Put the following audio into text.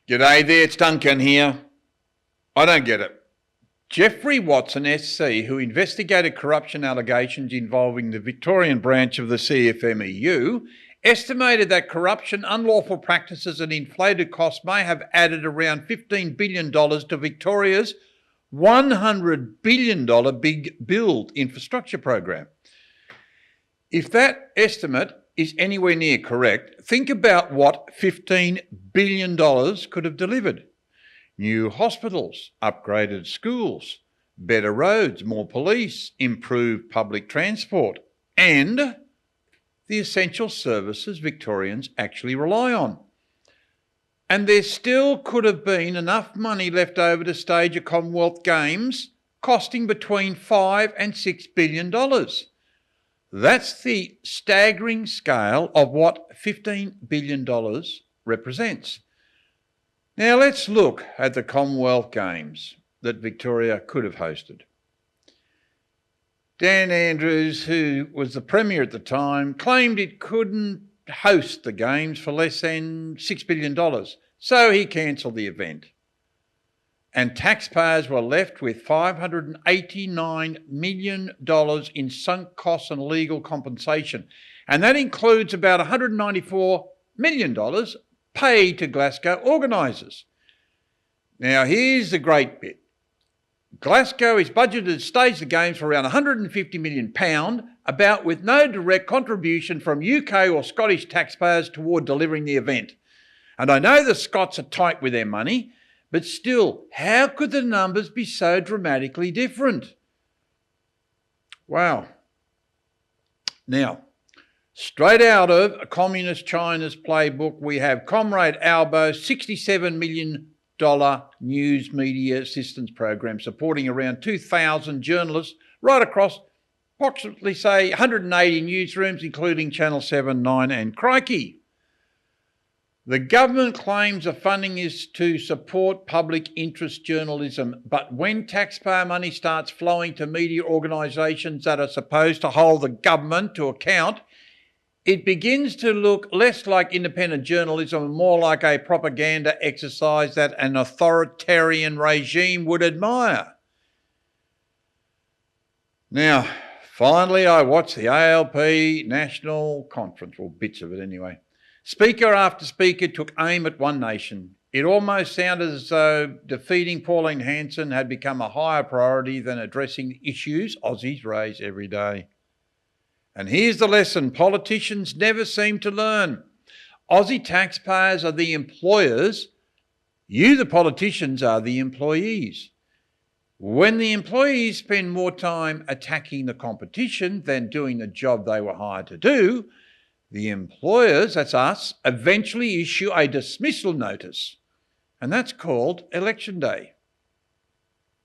G'day there, it's Duncan here. I don't get it. Geoffrey Watson SC, who investigated corruption allegations involving the Victorian branch of the CFMEU, estimated that corruption, unlawful practices and inflated costs may have added around $15 billion to Victoria's $100 billion big build infrastructure program. If that estimate is anywhere near correct, think about what $15 billion could have delivered. New hospitals, upgraded schools, better roads, more police, improved public transport, and the essential services Victorians actually rely on. And there still could have been enough money left over to stage a Commonwealth Games costing between $5 and $6 billion. That's the staggering scale of what $15 billion represents. Now let's look at the Commonwealth Games that Victoria could have hosted. Dan Andrews, who was the Premier at the time, claimed it couldn't host the Games for less than $6 billion, so he cancelled the event. And taxpayers were left with $589 million in sunk costs and legal compensation. And that includes about $194 million paid to Glasgow organisers. Now here's the great bit. Glasgow is budgeted to stage the Games for around £150 million, about with no direct contribution from UK or Scottish taxpayers toward delivering the event. And I know the Scots are tight with their money, but still, how could the numbers be so dramatically different? Wow. Now, straight out of Communist China's playbook, we have Comrade Albo's $67 million news media assistance program supporting around 2,000 journalists right across approximately, say, 180 newsrooms, including Channel 7, 9 and Crikey. The government claims the funding is to support public interest journalism, but when taxpayer money starts flowing to media organisations that are supposed to hold the government to account, it begins to look less like independent journalism and more like a propaganda exercise that an authoritarian regime would admire. Now, finally, I watched the ALP National Conference, or bits of it anyway. Speaker after speaker took aim at one nation. It almost sounded as though defeating Pauline Hanson had become a higher priority than addressing the issues Aussies raise every day. And here's the lesson politicians never seem to learn. Aussie taxpayers are the employers. You, the politicians, are the employees. When the employees spend more time attacking the competition than doing the job they were hired to do, the employers, that's us, eventually issue a dismissal notice. And that's called Election Day.